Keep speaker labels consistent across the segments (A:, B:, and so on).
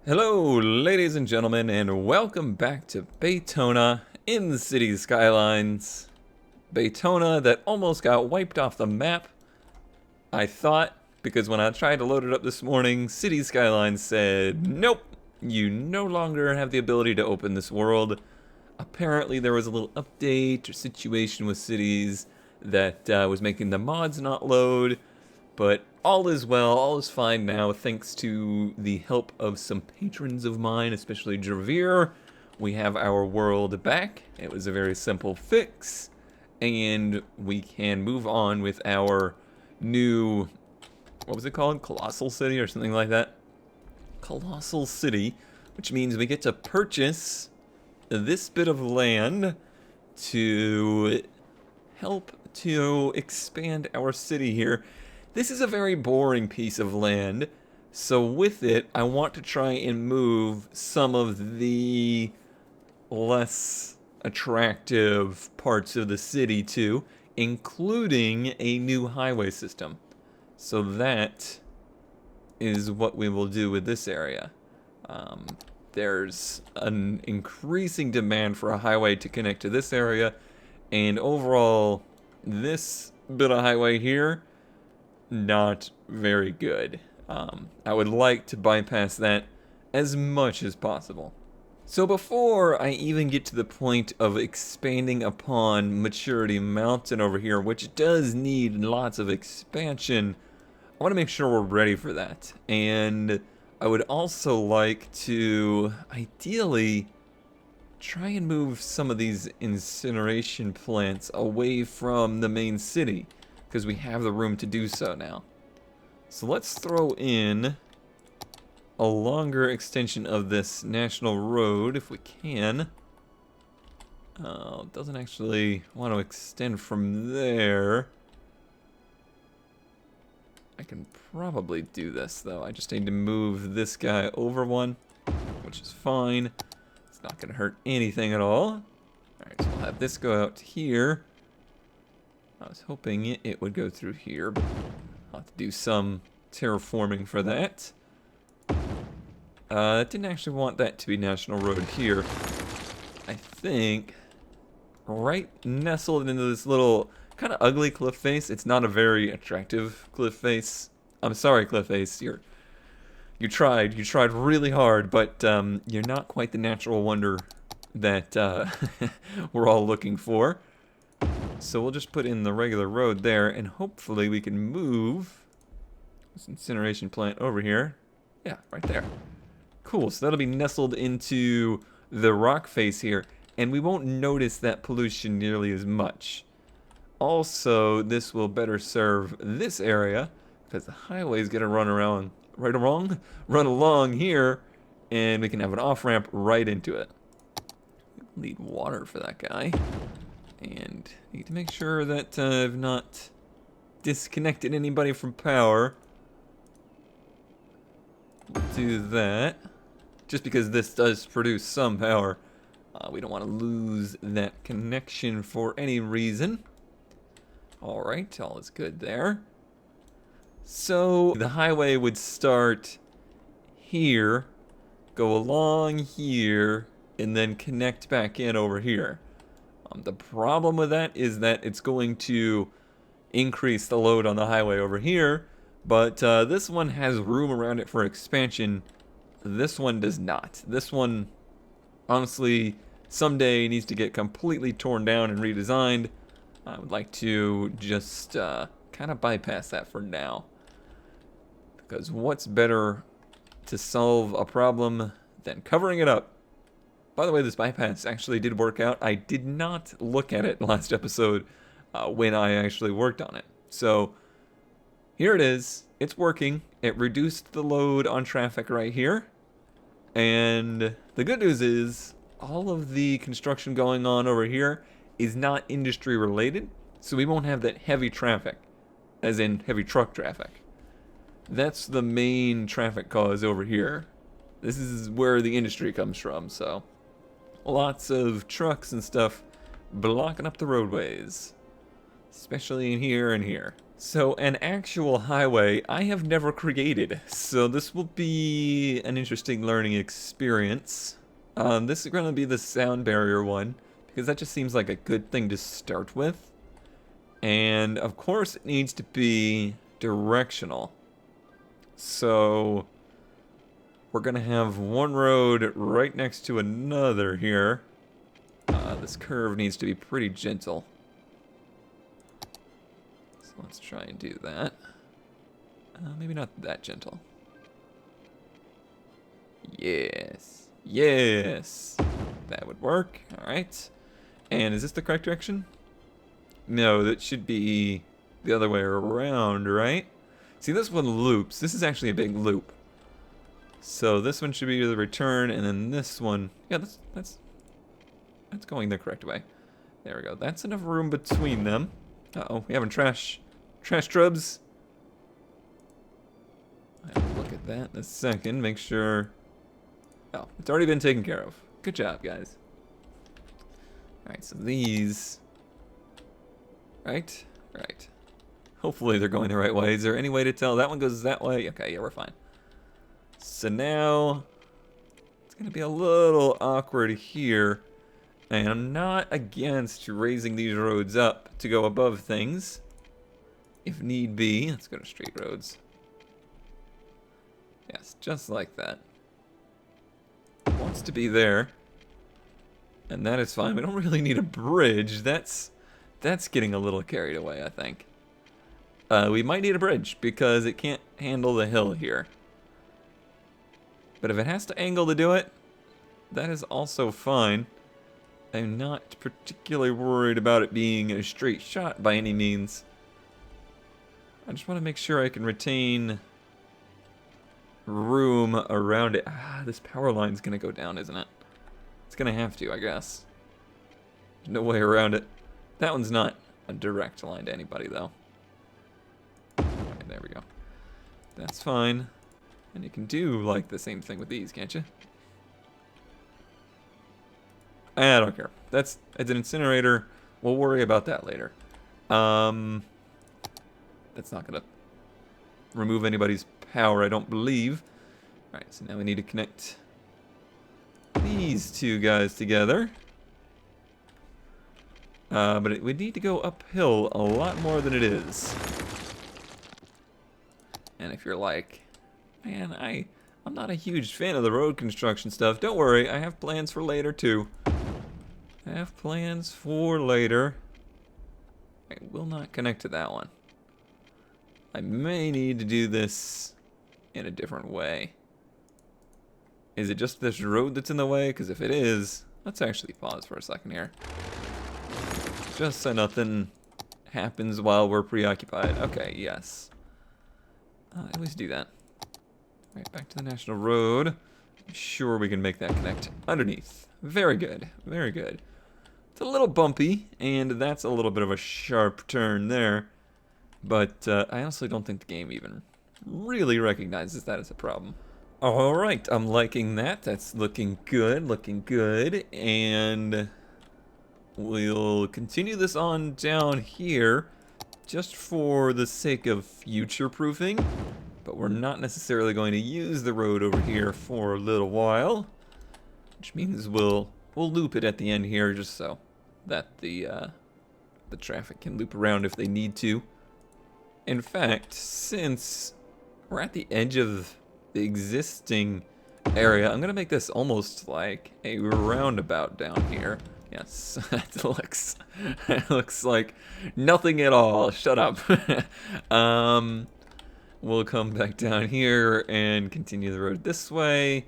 A: Hello, ladies and gentlemen, and welcome back to Betona in the city Skylines. Betona that almost got wiped off the map, I thought, because when I tried to load it up this morning, City Skylines said, nope, you no longer have the ability to open this world. Apparently there was a little update or situation with cities that was making the mods not load, but all is well, all is fine now, thanks to the help of some patrons of mine, especially Dravir. We have our world back. It was a very simple fix, and we can move on with our new, what was it called? Colossal City or something like that? Colossal City, which means we get to purchase this bit of land to help to expand our city here. This is a very boring piece of land, so with it, I want to try and move some of the less attractive parts of the city too, including a new highway system. So that is what we will do with this area. There's an increasing demand for a highway to connect to this area, and overall, this bit of highway here, not very good. I would like to bypass that as much as possible. So before I even get to the point of expanding upon Maturity Mountain over here, which does need lots of expansion, I want to make sure we're ready for that. And I would also like to, ideally, try and move some of these incineration plants away from the main city, because we have the room to do so now. So let's throw in a longer extension of this national road if we can. It doesn't actually want to extend from there. I can probably do this though. I just need to move this guy over one, which is fine. It's not going to hurt anything at all. Alright, so we'll have this go out here. I was hoping it would go through here, but I'll have to do some terraforming for that. I didn't actually want that to be National Road here. I think right nestled into this little kind of ugly cliff face. It's not a very attractive cliff face. I'm sorry, cliff face. You tried really hard, but you're not quite the natural wonder that we're all looking for. So we'll just put in the regular road there, and hopefully we can move this incineration plant over here. Yeah, right there. Cool, so that'll be nestled into the rock face here, and we won't notice that pollution nearly as much. Also, this will better serve this area, because the highway is going to run along here, and we can have an off-ramp right into it. We'll need water for that guy. And need to make sure that I've not disconnected anybody from power. We'll do that. Just because this does produce some power, we don't want to lose that connection for any reason. Alright, all is good there. So the highway would start here, go along here, and then connect back in over here. The problem with that is that it's going to increase the load on the highway over here, but this one has room around it for expansion. This one does not. This one, honestly, someday needs to get completely torn down and redesigned. I would like to just kind of bypass that for now. Because what's better to solve a problem than covering it up? By the way, this bypass actually did work out. I did not look at it last episode when I actually worked on it. So here it is. It's working. It reduced the load on traffic right here. And the good news is all of the construction going on over here is not industry related. So we won't have that heavy traffic, as in heavy truck traffic. That's the main traffic cause over here. This is where the industry comes from, so lots of trucks and stuff blocking up the roadways, especially in here and here. So an actual highway I have never created, so this will be an interesting learning experience. This is going to be the sound barrier one, because that just seems like a good thing to start with. And of course it needs to be directional. So we're going to have one road right next to another here. This curve needs to be pretty gentle. So let's try and do that. Maybe not that gentle. Yes. Yes. That would work. Alright. And is this the correct direction? No, that should be the other way around, right? See, this one loops. This is actually a big loop. So this one should be the return, and then this one... Yeah, that's going the correct way. There we go. That's enough room between them. Uh-oh, we having trash trubs. I'll look at that in a second, make sure... Oh, it's already been taken care of. Good job, guys. Alright, so these... Right? Right. Hopefully they're going the right way. Is there any way to tell? That one goes that way? Okay, yeah, we're fine. So now... It's going to be a little awkward here. And I'm not against raising these roads up to go above things. If need be. Let's go to straight roads. Yes, just like that. It wants to be there. And that is fine. We don't really need a bridge. That's getting a little carried away, I think. We might need a bridge because it can't handle the hill here. But if it has to angle to do it, that is also fine. I'm not particularly worried about it being a straight shot by any means. I just want to make sure I can retain room around it. Ah, this power line's going to go down, isn't it? It's going to have to, I guess. There's no way around it. That one's not a direct line to anybody, though. Okay, there we go. That's fine. And you can do, like, the same thing with these, can't you? I don't care. It's an incinerator. We'll worry about that later. That's not going to remove anybody's power, I don't believe. Alright, so now we need to connect these two guys together. But it would need to go uphill a lot more than it is. And if you're like, man, I'm not a huge fan of the road construction stuff, don't worry, I have plans for later too. I have plans for later. I will not connect to that one. I may need to do this in a different way. Is it just this road that's in the way? Because if it is, let's actually pause for a second here. Just so nothing happens while we're preoccupied. Okay, yes. I always do that. Alright, back to the national road. I'm sure we can make that connect underneath. Very good, very good. It's a little bumpy, and that's a little bit of a sharp turn there. But I honestly don't think the game even really recognizes that as a problem. Alright, I'm liking that. That's looking good, and we'll continue this on down here just for the sake of future-proofing, but we're not necessarily going to use the road over here for a little while, which means we'll loop it at the end here just so that the traffic can loop around if they need to. In fact, since we're at the edge of the existing area, I'm going to make this almost like a roundabout down here. Yes, it looks like nothing at all. Shut up. We'll come back down here and continue the road this way.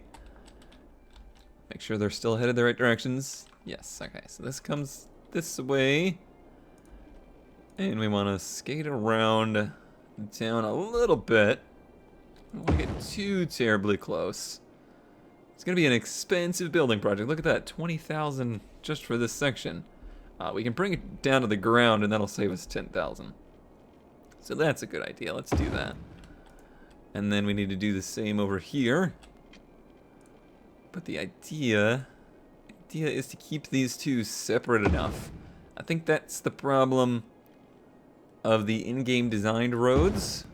A: Make sure they're still headed the right directions. Yes, okay, so this comes this way. And we want to skate around town a little bit. I don't want to get too terribly close. It's going to be an expensive building project. Look at that, 20,000 just for this section. We can bring it down to the ground and that'll save us 10,000. So that's a good idea. Let's do that. And then we need to do the same over here. But the idea is to keep these two separate enough. I think that's the problem of the in-game designed roads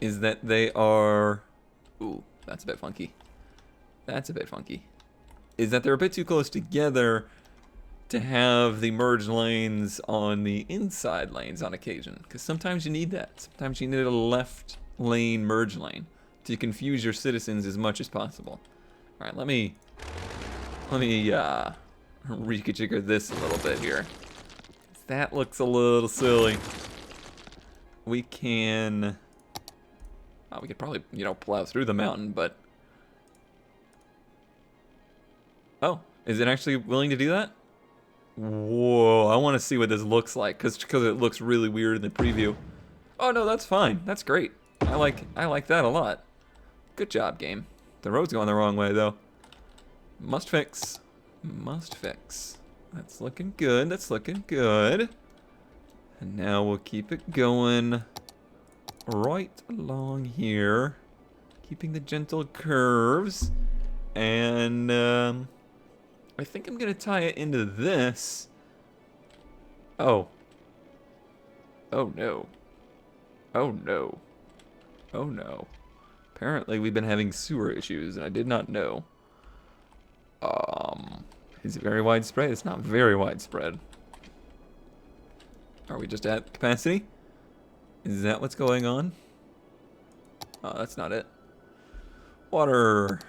A: is that they are... Ooh, that's a bit funky. That's a bit funky. Is that they're a bit too close together to have the merged lanes on the inside lanes on occasion. Because sometimes you need that. Sometimes you need a left lane merge lane to confuse your citizens as much as possible. Alright, let me reconfigure this a little bit here. That looks a little silly. We can... we could probably, you know, plow through the mountain, but... Oh, is it actually willing to do that? Whoa, I want to see what this looks like, because it looks really weird in the preview. Oh no, that's fine. That's great. I like that a lot. Good job, game. The road's going the wrong way, though. Must fix. Must fix. That's looking good. That's looking good. And now we'll keep it going right along here. Keeping the gentle curves. And, I think I'm going to tie it into this. Oh. Oh, no. Oh, no. Oh, no. Apparently, we've been having sewer issues, and I did not know. Is it very widespread? It's not very widespread. Are we just at capacity? Is that what's going on? Oh, that's not it. Water.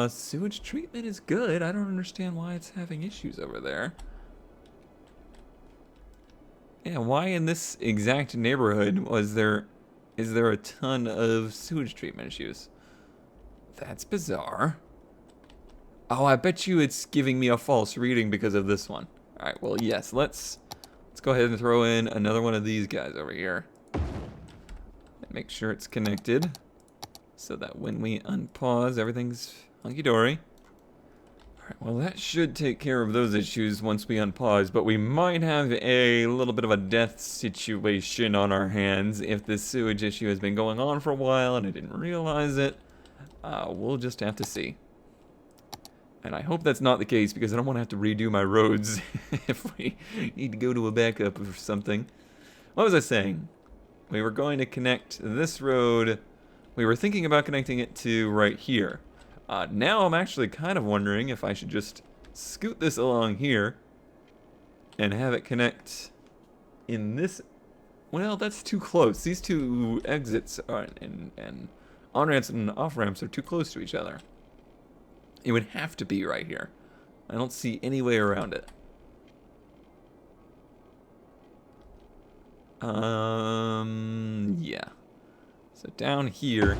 A: Sewage treatment is good. I don't understand why it's having issues over there. Yeah, why in this exact neighborhood is there a ton of sewage treatment issues? That's bizarre. Oh, I bet you it's giving me a false reading because of this one. Alright, well, yes, let's go ahead and throw in another one of these guys over here. And make sure it's connected. So that when we unpause, everything's hunky-dory. Alright, well, that should take care of those issues once we unpause, but we might have a little bit of a death situation on our hands if this sewage issue has been going on for a while and I didn't realize it. We'll just have to see. And I hope that's not the case because I don't want to have to redo my roads if we need to go to a backup or something. What was I saying? We were going to connect this road. We were thinking about connecting it to right here. Now I'm actually kind of wondering if I should just scoot this along here and have it connect in this. Well, that's too close. These two exits and on-ramps and off-ramps are too close to each other. It would have to be right here. I don't see any way around it. Yeah. So down here,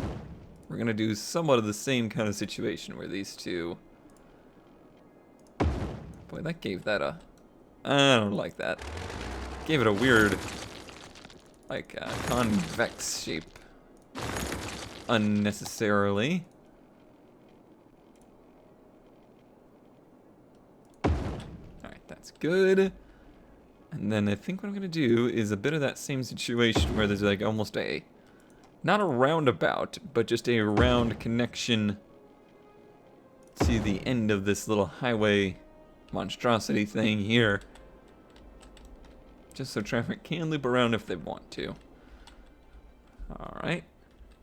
A: we're gonna do somewhat of the same kind of situation where these two... Boy, that gave that a... I don't like that. Gave it a weird, like, convex shape. Unnecessarily. That's good. And then I think what I'm going to do is a bit of that same situation where there's like almost a, not a roundabout, but just a round connection to the end of this little highway monstrosity thing here. Just so traffic can loop around if they want to. Alright.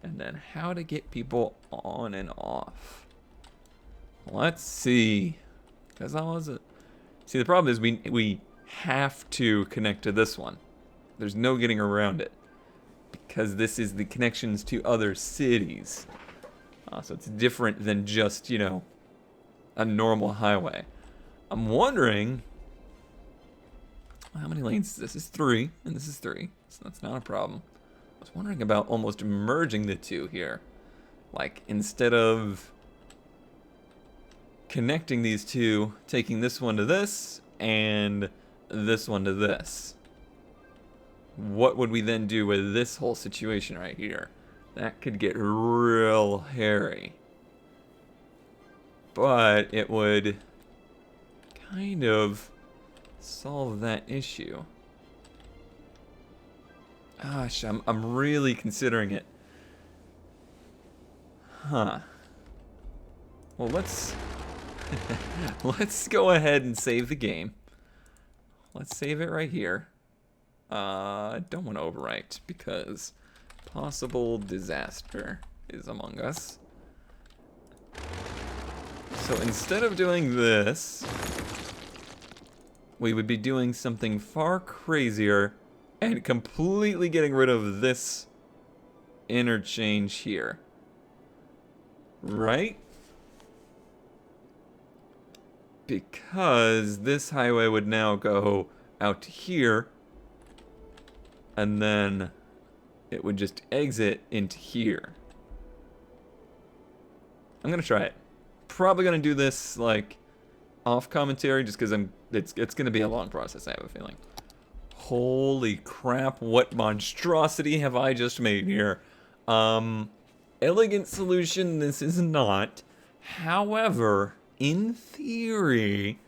A: And then how to get people on and off. Let's see. Because I was... See, the problem is we have to connect to this one. There's no getting around it. Because this is the connections to other cities. So it's different than just, you know, a normal highway. I'm wondering... How many lanes is this? This is 3, and this is 3. So that's not a problem. I was wondering about almost merging the two here. Like, instead of... connecting these two, taking this one to this, and this one to this. What would we then do with this whole situation right here? That could get real hairy. But it would kind of solve that issue. Gosh, I'm really considering it. Huh. Well, let's go ahead and save the game. Let's save it right here. Don't want to overwrite because possible disaster is among us. So instead of doing this, we would be doing something far crazier and completely getting rid of this interchange here. Right? Because this highway would now go out to here, and then it would just exit into here. I'm gonna try it. Probably gonna do this like off commentary just because it's gonna be a long process, I have a feeling. Holy crap, what monstrosity have I just made here? Elegant solution this is not. However, in theory,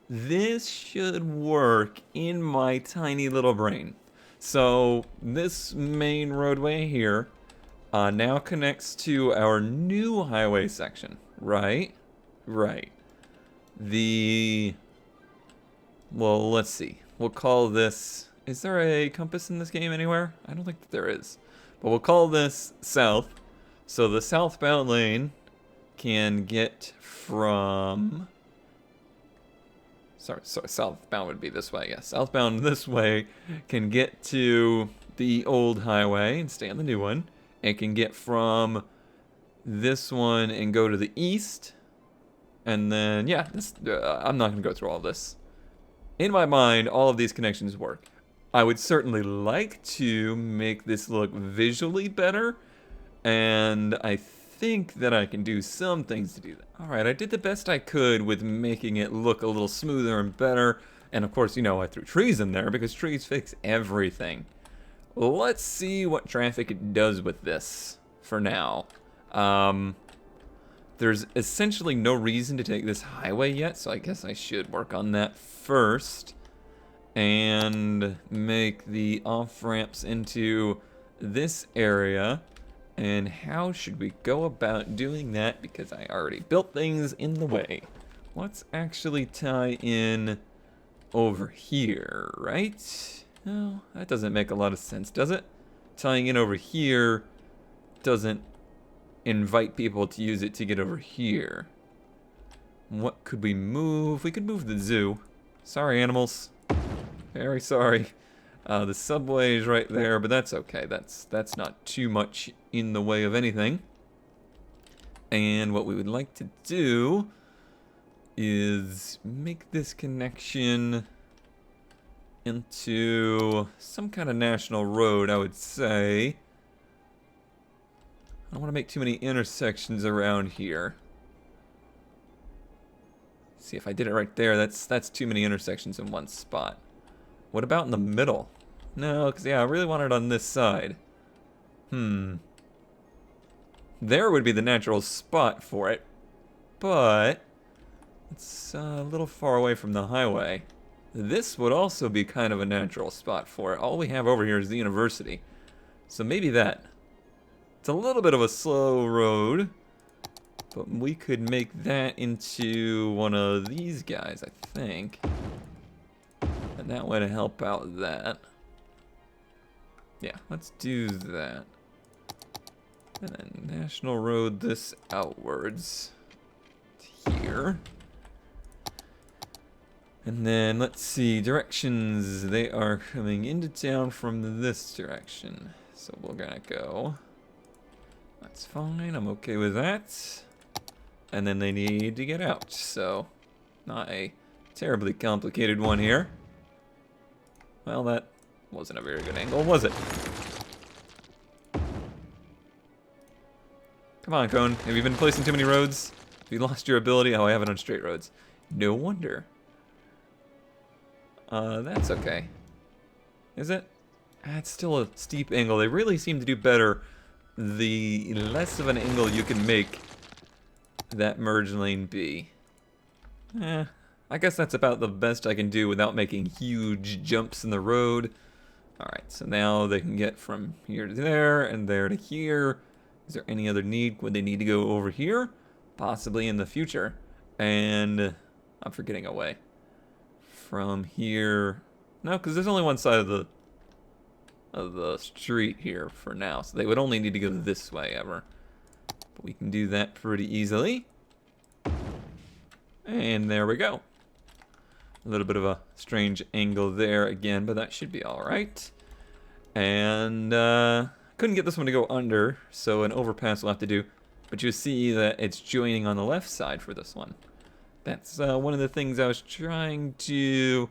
A: this should work in my tiny little brain. So this main roadway here now connects to our new highway section, right? Right. Well, let's see. We'll call this, is there a compass in this game anywhere? I don't think that there is. But we'll call this south. So the southbound lane can get from, sorry, southbound would be this way, yes. Southbound this way can get to the old highway and stay on the new one. It can get from this one and go to the east. And then, yeah, I'm not going to go through all this. In my mind, all of these connections work. I would certainly like to make this look visually better, and I think that I can do some things to do that. Alright, I did the best I could with making it look a little smoother and better, and of course, you know, I threw trees in there because trees fix everything. Let's see what traffic does with this for now. There's essentially no reason to take this highway yet, so I guess I should work on that first. And make the off-ramps into this area. And how should we go about doing that? Because I already built things in the way. Let's actually tie in over here, right? No, that doesn't make a lot of sense, does it? Tying in over here doesn't invite people to use it to get over here. What could we move? We could move the zoo. Sorry, animals. Very sorry. The subway is right there, but that's okay. That's not too much in the way of anything. And what we would like to do is make this connection into some kind of national road, I would say. I don't want to make too many intersections around here. See, if I did it right there, that's too many intersections in one spot. What about in the middle? No, because, yeah, I really want it on this side. There would be the natural spot for it, but it's a little far away from the highway. This would also be kind of a natural spot for it. All we have over here is the university. So maybe that. It's a little bit of a slow road, but we could make that into one of these guys, I think. And that way to help out that. Yeah, let's do that. And then National Road this outwards to here. And then let's see, directions. They are coming into town from this direction. So we're gonna go. That's fine, I'm okay with that. And then they need to get out, so not a terribly complicated one here. Well, that wasn't a very good angle, was it? Come on, Cone. Have you been placing too many roads? Have you lost your ability? Oh, I have it on straight roads. No wonder. That's okay. Is it? It's still a steep angle. They really seem to do better the less of an angle you can make that merge lane be. I guess that's about the best I can do without making huge jumps in the road. Alright, so now they can get from here to there and there to here. Is there any other need? Would they need to go over here? Possibly in the future. And I'm forgetting a way. From here. No, because there's only one side of the of the street here for now. So they would only need to go this way ever. But we can do that pretty easily. And there we go. A little bit of a strange angle there again, but that should be alright. And couldn't get this one to go under, so an overpass will have to do. But you see that it's joining on the left side for this one. That's one of the things I was trying to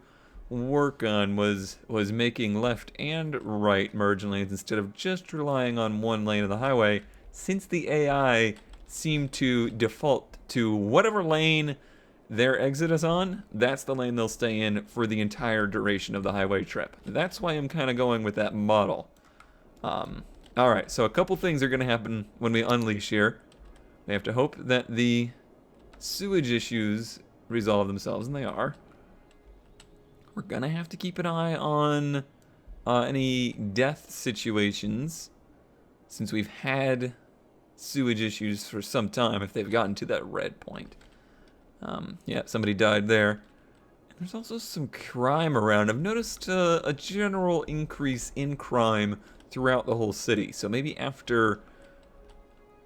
A: work on was making left and right merge lanes instead of just relying on one lane of the highway, since the AI seemed to default to whatever lane their exit is on, that's the lane they'll stay in for the entire duration of the highway trip. That's why I'm kind of going with that model. Alright, so a couple things are going to happen when we unleash here. We have to hope that the sewage issues resolve themselves, and they are. We're going to have to keep an eye on any death situations, since we've had sewage issues for some time if they've gotten to that red point. Yeah, somebody died there. And there's also some crime around. I've noticed a general increase in crime throughout the whole city. So maybe after...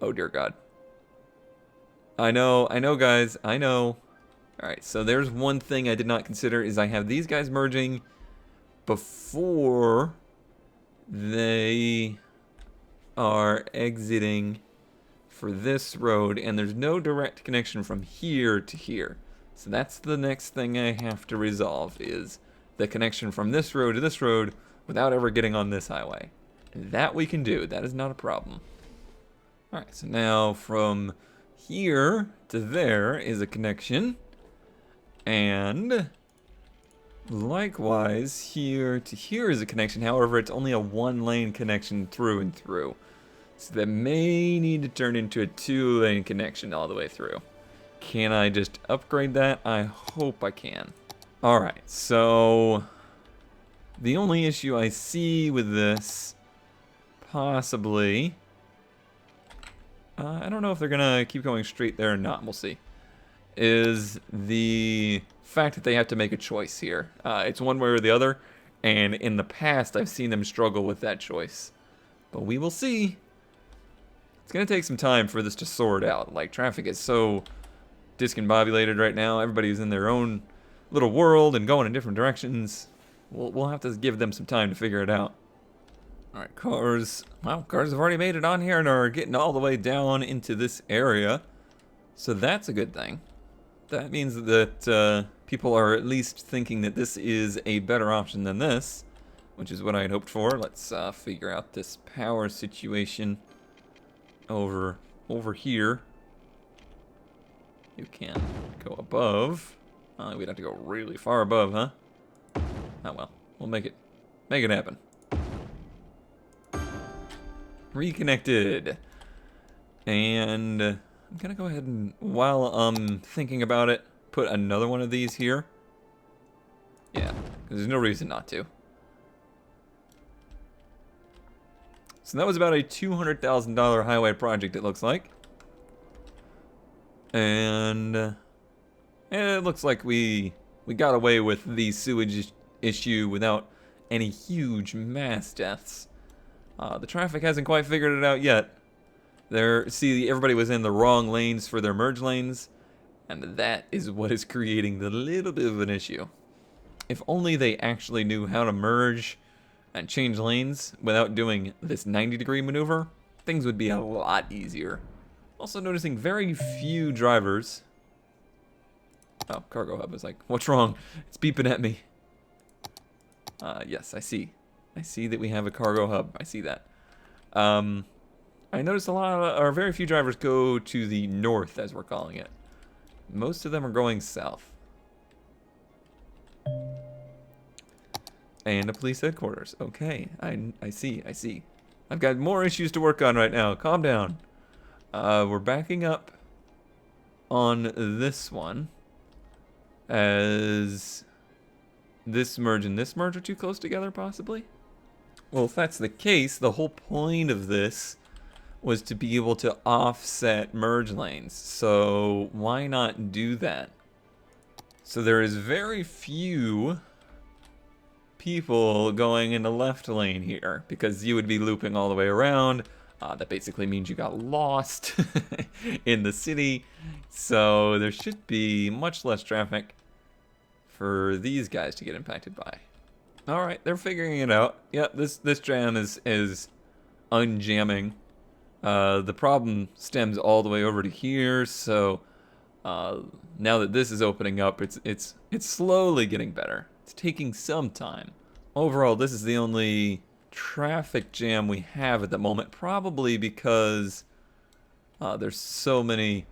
A: Oh, dear God. I know, guys. I know. Alright, so there's one thing I did not consider is I have these guys merging before they are exiting for this road, and there's no direct connection from here to here. So that's the next thing I have to resolve, is the connection from this road to this road without ever getting on this highway. And that we can do. That is not a problem. Alright, so now from here to there is a connection. And likewise, here to here is a connection. However, it's only a one-lane connection through and through. So that may need to turn into a two-lane connection all the way through. Can I just upgrade that? I hope I can. Alright, so the only issue I see with this, possibly, I don't know if they're gonna keep going straight there or not, we'll see, is the fact that they have to make a choice here. It's one way or the other, and in the past I've seen them struggle with that choice. But we will see. It's going to take some time for this to sort out. Like, traffic is so discombobulated right now. Everybody's in their own little world and going in different directions. We'll have to give them some time to figure it out. Alright, cars. Well, cars have already made it on here and are getting all the way down into this area. So that's a good thing. That means that people are at least thinking that this is a better option than this, which is what I had hoped for. Let's figure out this power situation over here. You can go above. We'd have to go really far above, huh? Oh well, we'll make it happen. Reconnected. And I'm gonna go ahead and, while I'm thinking about it, put another one of these here. Yeah, because there's no reason not to. So that was about a $200,000 highway project, it looks like. And it looks like we got away with the sewage issue without any huge mass deaths. The traffic hasn't quite figured it out yet. See, everybody was in the wrong lanes for their merge lanes, and that is what is creating the little bit of an issue. If only they actually knew how to merge and change lanes without doing this 90-degree maneuver, things would be a lot easier. Also noticing very few drivers. Oh, cargo hub is like, what's wrong? It's beeping at me. Yes, I see. I see that we have a cargo hub. I see that. I noticed or very few drivers go to the north, as we're calling it. Most of them are going south. And a police headquarters. Okay, I see. I've got more issues to work on right now. Calm down. We're backing up on this one, as this merge and this merge are too close together, possibly? Well, if that's the case, the whole point of this was to be able to offset merge lanes. So why not do that? So there is very few people going in the left lane here, because you would be looping all the way around. That basically means you got lost in the city. So there should be much less traffic for these guys to get impacted by. All right, they're figuring it out. Yeah, this jam is unjamming. The problem stems all the way over to here, so now that this is opening up, it's slowly getting better. It's taking some time. Overall, this is the only traffic jam we have at the moment, probably because there's so many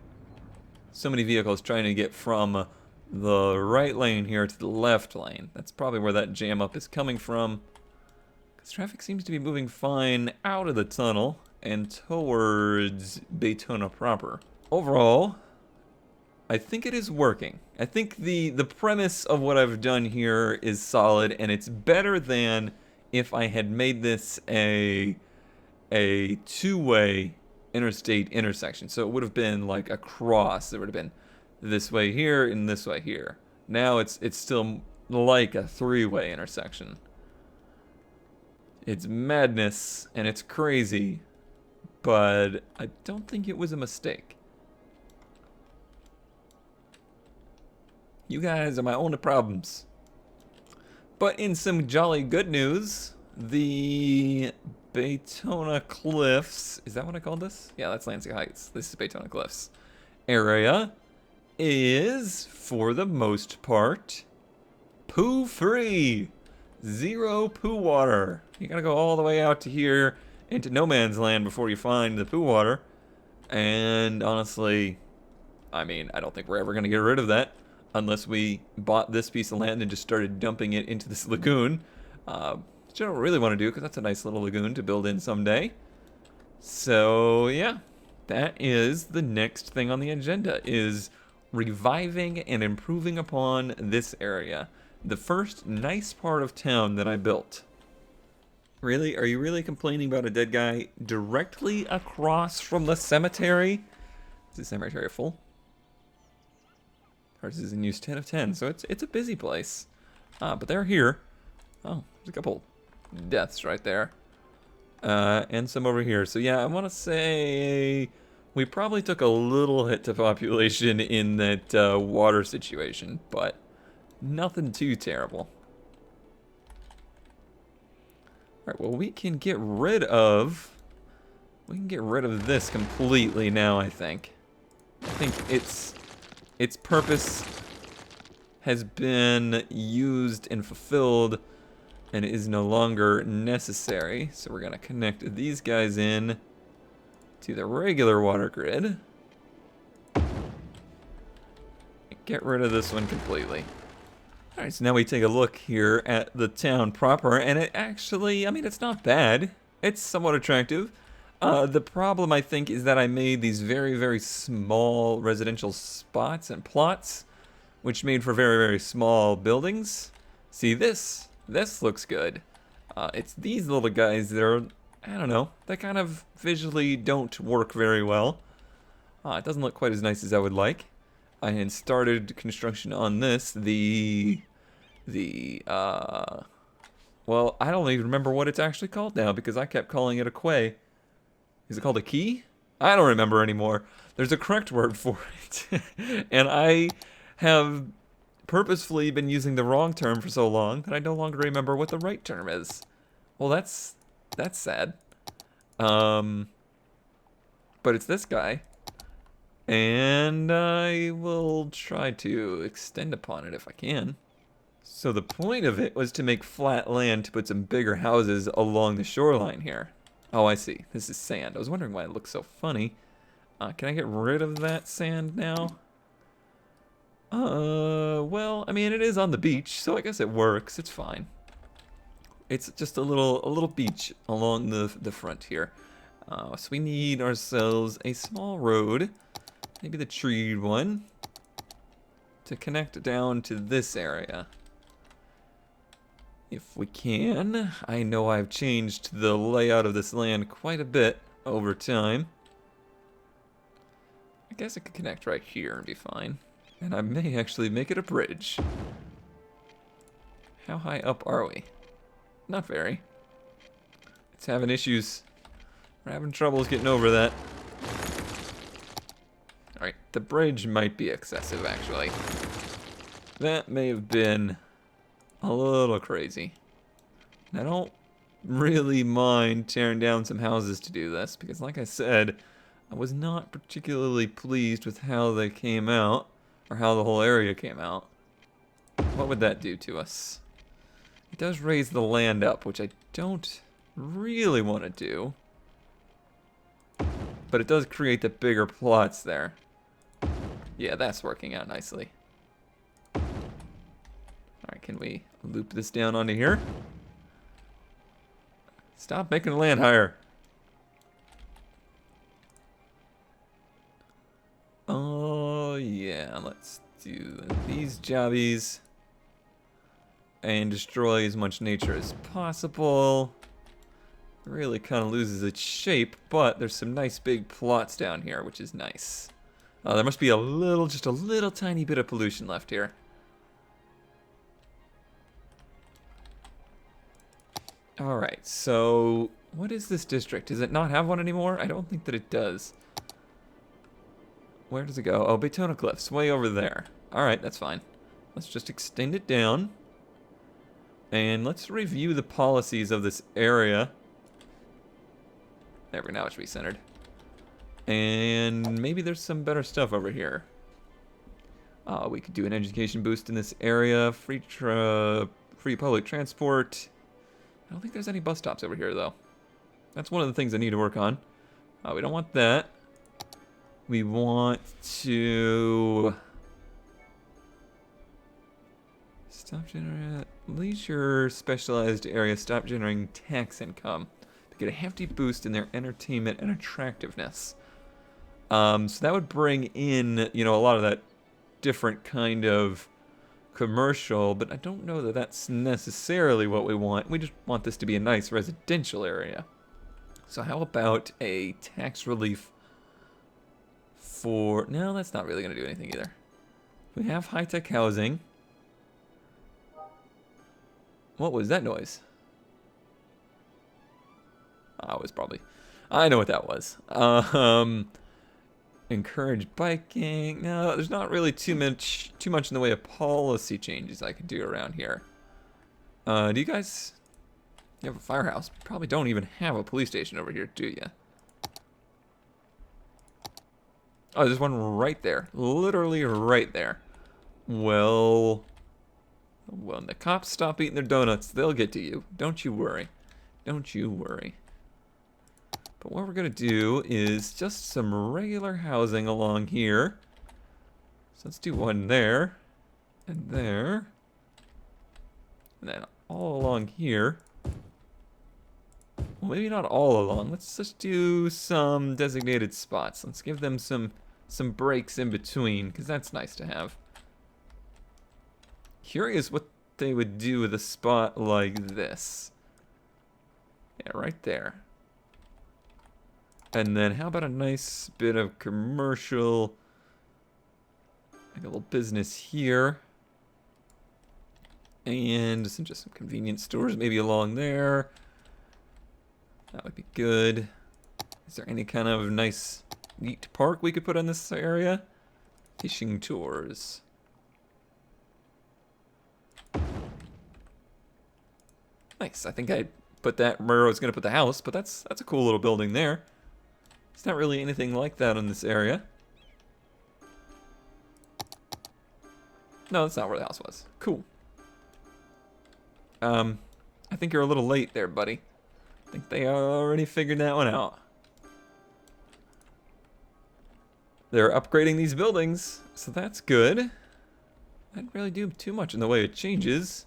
A: vehicles trying to get from the right lane here to the left lane. That's probably where that jam up is coming from, because traffic seems to be moving fine out of the tunnel and towards Betona proper. Overall, I think it is working. I think the premise of what I've done here is solid, and it's better than if I had made this a two-way interstate intersection. So it would have been like a cross. There would have been this way here and this way here. Now it's still like a three-way intersection. It's madness and it's crazy, but I don't think it was a mistake. You guys are my only problems. But in some jolly good news, the Betona Cliffs, is that what I called this? Yeah, that's Lansing Heights. This is Betona Cliffs area is, for the most part, poo-free. Zero poo water. You gotta go all the way out to here into no man's land before you find the poo water. And honestly, I mean, I don't think we're ever gonna get rid of that unless we bought this piece of land and just started dumping it into this lagoon. Which I don't really want to do, because that's a nice little lagoon to build in someday. So yeah, that is the next thing on the agenda, is reviving and improving upon this area. The first nice part of town that I built. Really? Are you really complaining about a dead guy directly across from the cemetery? Is the cemetery full? Ours is in use 10 of 10, so it's a busy place. But they're here. Oh, there's a couple deaths right there. And some over here. So yeah, I want to say we probably took a little hit to population in that water situation, but nothing too terrible. Alright, well, we can get rid of this completely now, I think. I think its purpose has been used and fulfilled and is no longer necessary. So we're gonna connect these guys in to the regular water grid. Get rid of this one completely. Alright, so now we take a look here at the town proper, and it actually, I mean, it's not bad. It's somewhat attractive. The problem, I think, is that I made these very, very small residential spots and plots, which made for very, very small buildings. See, this looks good. It's these little guys that are, I don't know, they kind of visually don't work very well. It doesn't look quite as nice as I would like. I had started construction on this, well, I don't even remember what it's actually called now, because I kept calling it a quay. Is it called a key? I don't remember anymore. There's a correct word for it. And I have purposefully been using the wrong term for so long that I no longer remember what the right term is. Well, that's sad. But it's this guy. And I will try to extend upon it if I can. So the point of it was to make flat land to put some bigger houses along the shoreline here. Oh, I see. This is sand. I was wondering why it looks so funny. Can I get rid of that sand now? Well, I mean, it is on the beach, so I guess it works. It's fine. It's just a little beach along the front here. So we need ourselves a small road, maybe the treed one, to connect down to this area. If we can. I know I've changed the layout of this land quite a bit over time. I guess it could connect right here and be fine. And I may actually make it a bridge. How high up are we? Not very. It's having issues. We're having troubles getting over that. Alright, the bridge might be excessive, actually. That may have been a little crazy. I don't really mind tearing down some houses to do this, because like I said, I was not particularly pleased with how they came out, or how the whole area came out. What would that do to us? It does raise the land up, which I don't really want to do. But it does create the bigger plots there. Yeah, that's working out nicely. Alright, can we loop this down onto here? Stop making the land higher. Oh, yeah, let's do these jobbies. And destroy as much nature as possible. It really kind of loses its shape, but there's some nice big plots down here, which is nice. There must be just a little tiny bit of pollution left here. Alright, so what is this district? Does it not have one anymore? I don't think that it does. Where does it go? Oh, Betona Cliffs, way over there. Alright, that's fine. Let's just extend it down. And let's review the policies of this area. There we go, now it should be centered. And maybe there's some better stuff over here. We could do an education boost in this area. Free public transport. I don't think there's any bus stops over here, though. That's one of the things I need to work on. We don't want that. We want to... Stop generating leisure specialized area. Stop generating tax income. To get a hefty boost in their entertainment and attractiveness. So that would bring in, you know, a lot of that different kind of commercial, but I don't know that that's necessarily what we want. We just want this to be a nice residential area. So how about a tax relief for... No, that's not really going to do anything either. We have high-tech housing. What was that noise? It was probably... I know what that was. Encourage biking. No, there's not really too much in the way of policy changes I could do around here. Do you guys... You have a firehouse. You probably don't even have a police station over here, do you? Oh, there's one right there. Literally right there. Well, when the cops stop eating their donuts, they'll get to you. Don't you worry. Don't you worry. But what we're going to do is just some regular housing along here. So let's do one there. And there. And then all along here. Well, maybe not all along. Let's just do some designated spots. Let's give them some breaks in between, because that's nice to have. Curious what they would do with a spot like this. Yeah, right there. And then how about a nice bit of commercial, like a little business here. And just some convenience stores maybe along there. That would be good. Is there any kind of nice, neat park we could put in this area? Fishing tours. Nice. I think I put that where I was going to put the house, but that's a cool little building there. It's not really anything like that in this area. No, that's not where the house was. Cool. I think you're a little late there, buddy. I think they already figured that one out. They're upgrading these buildings, so that's good. I didn't really do too much in the way of changes.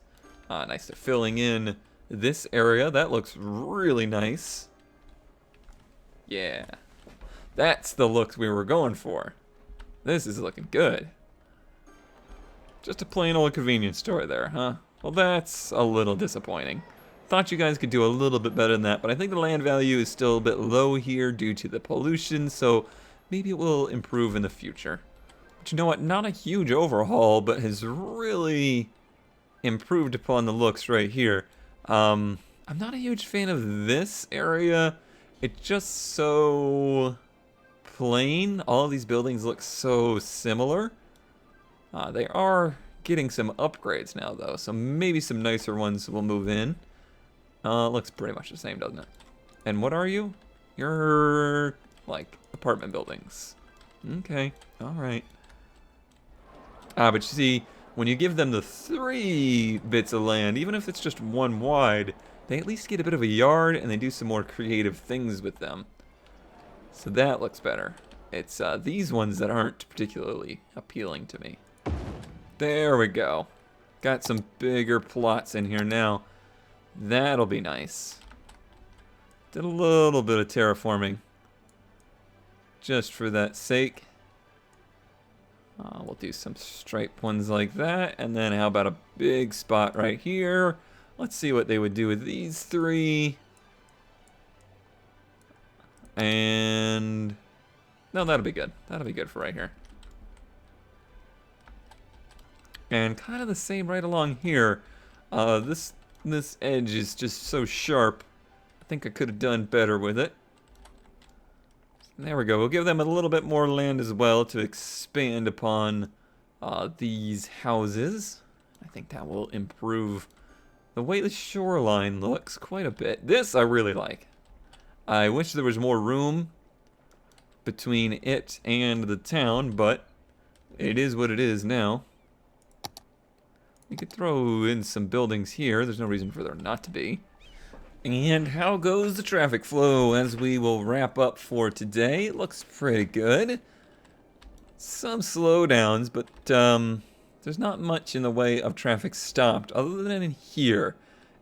A: Nice to filling in this area. That looks really nice. Yeah. That's the look we were going for. This is looking good. Just a plain old convenience store there, huh? Well, that's a little disappointing. Thought you guys could do a little bit better than that, but I think the land value is still a bit low here due to the pollution, so maybe it will improve in the future. But you know what? Not a huge overhaul, but has really improved upon the looks right here. I'm not a huge fan of this area. It's just so plain. All of these buildings look so similar. They are getting some upgrades now, though, so maybe some nicer ones will move in. Looks pretty much the same, doesn't it? And what are you? You're, like, apartment buildings. Okay, alright. But you see, when you give them the 3 bits of land, even if it's just 1 wide, they at least get a bit of a yard, and they do some more creative things with them. So that looks better. It's these ones that aren't particularly appealing to me. There we go. Got some bigger plots in here now. That'll be nice. Did a little bit of terraforming. Just for that sake. We'll do some striped ones like that. And then how about a big spot right here? Let's see what they would do with these 3. And... no, that'll be good. That'll be good for right here. And kind of the same right along here. This edge is just so sharp. I think I could have done better with it. There we go. We'll give them a little bit more land as well to expand upon these houses. I think that will improve the way the shoreline looks quite a bit. This I really like. I wish there was more room between it and the town, but it is what it is now. We could throw in some buildings here. There's no reason for there not to be. And how goes the traffic flow as we will wrap up for today? It looks pretty good. Some slowdowns, but there's not much in the way of traffic stopped other than in here.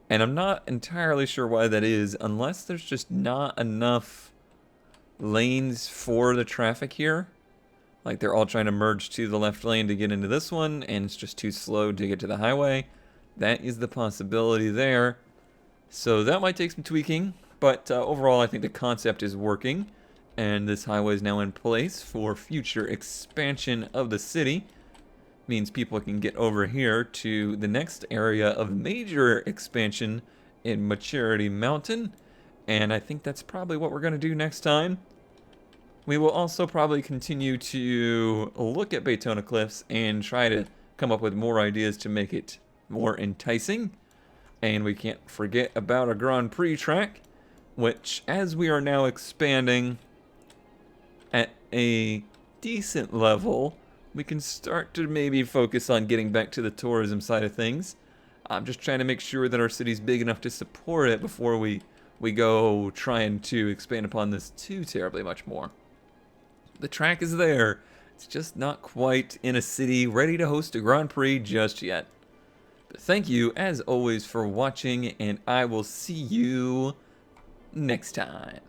A: And I'm not entirely sure why that is, unless there's just not enough lanes for the traffic here. Like they're all trying to merge to the left lane to get into this one, and it's just too slow to get to the highway. That is the possibility there. So that might take some tweaking, but overall I think the concept is working, and this highway is now in place for future expansion of the city. Means people can get over here to the next area of major expansion in Maturity Mountain, and I think that's probably what we're going to do next time. We will also probably continue to look at Betona Cliffs and try to come up with more ideas to make it more enticing. And we can't forget about a Grand Prix track, which, as we are now expanding at a decent level, we can start to maybe focus on getting back to the tourism side of things. I'm just trying to make sure that our city's big enough to support it before we go trying to expand upon this too terribly much more. The track is there. It's just not quite in a city ready to host a Grand Prix just yet. But thank you, as always, for watching, and I will see you next time.